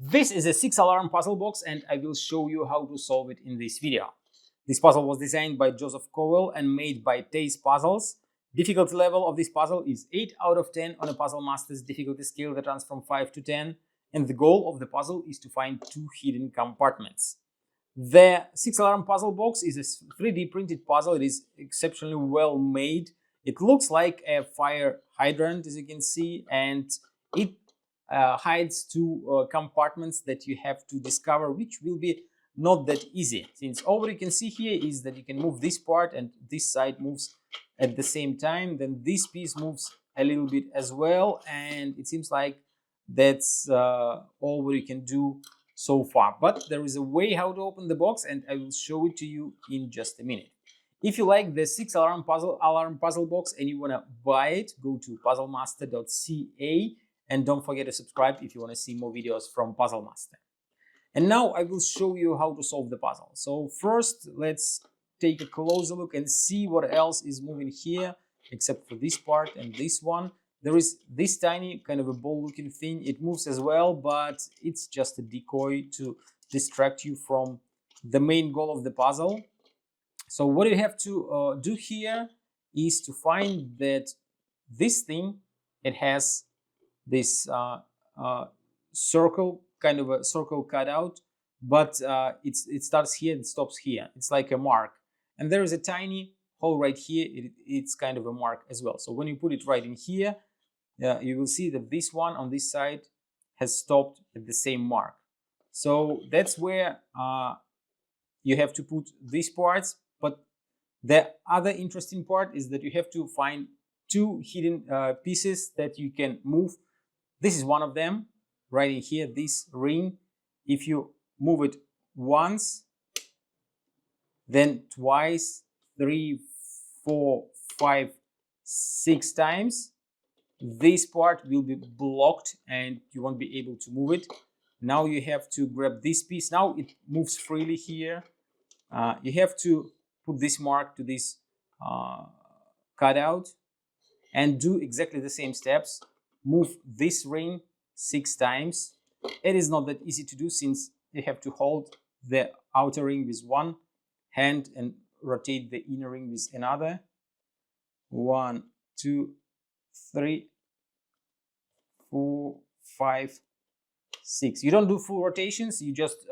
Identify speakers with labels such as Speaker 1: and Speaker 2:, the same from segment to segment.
Speaker 1: This is a 6-alarm puzzle box and I will show you how to solve it in this video. This puzzle was designed by Joseph Cowell and made by Taze Puzzles. Difficulty level of this puzzle is 8 out of 10 on a Puzzle Master's difficulty scale that runs from 5 to 10. And the goal of the puzzle is to find 2 hidden compartments. The 6-alarm puzzle box is a 3D printed puzzle. It is exceptionally well made. It looks like a fire hydrant, as you can see, and it hides 2 compartments that you have to discover, which will be not that easy, since all what you can see here is that you can move this part and this side moves at the same time. Then this piece moves a little bit as well, and it seems like that's all what you can do so far. But there is a way how to open the box, and I will show it to you in just a minute. If you like the 6-alarm puzzle box and you want to buy it, go to puzzlemaster.ca and don't forget to subscribe if you want to see more videos from Puzzle Master. And now I will show you how to solve the puzzle. So first, let's take a closer look and see what else is moving here, except for this part and this one. There is this tiny kind of a ball-looking thing. It moves as well, but it's just a decoy to distract you from the main goal of the puzzle. So what you have to do here is to find that this thing, it has this circle, kind of a circle cut out, but it starts here and stops here. It's like a mark. And there is a tiny hole right here. It's kind of a mark as well. So when you put it right in here, you will see that this one on this side has stopped at the same mark. So that's where you have to put these parts. But the other interesting part is that you have to find 2 hidden pieces that you can move. This is one of them, right in here, this ring. If you move it once, then twice, 3, 4, 5, 6 times, this part will be blocked and you won't be able to move it. Now you have to grab this piece. Now it moves freely here. You have to put this mark to this cutout and do exactly the same steps. Move this ring 6 times. It is not that easy to do, since you have to hold the outer ring with one hand and rotate the inner ring with another. 1, 2, 3, 4, 5, 6. You don't do full rotations, you just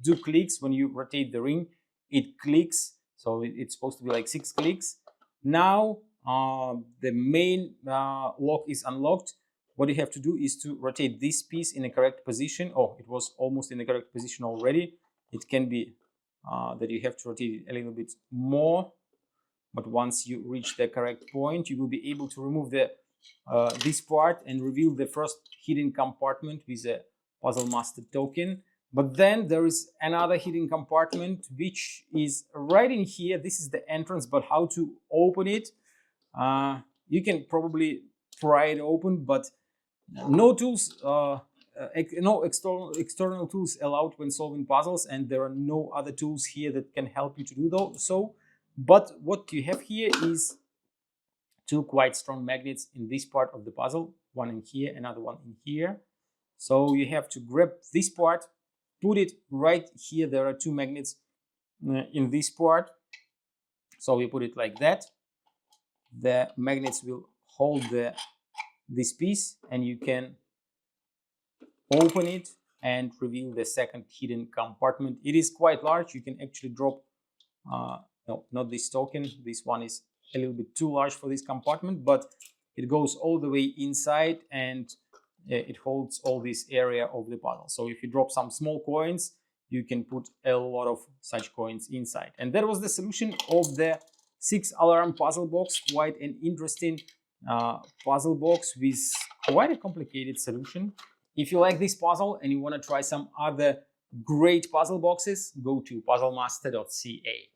Speaker 1: do clicks. When you rotate the ring, it clicks, so it's supposed to be like 6 clicks. Now the main lock is unlocked. What you have to do is to rotate this piece in a correct position. Oh, it was almost in the correct position already. It can be that you have to rotate it a little bit more, but once you reach the correct point, you will be able to remove the this part and reveal the first hidden compartment with a Puzzle Master token. But then there is another hidden compartment which is right in here. This is the entrance, but how to open it? You can probably pry it open, but no tools, no external tools allowed when solving puzzles, and there are no other tools here that can help you to do so. But what you have here is 2 quite strong magnets in this part of the puzzle, one in here, another one in here. So you have to grab this part, put it right here. There are 2 magnets in this part. So we put it like that. The magnets will hold this piece, and you can open it and reveal the second hidden compartment. It is quite large. You can actually drop, no, not this token. This one is a little bit too large for this compartment, but it goes all the way inside and it holds all this area of the puzzle. So if you drop some small coins, you can put a lot of such coins inside. And that was the solution of the 6-alarm puzzle box. Quite an interesting puzzle box with quite a complicated solution. If you like this puzzle and you want to try some other great puzzle boxes, go to puzzlemaster.ca.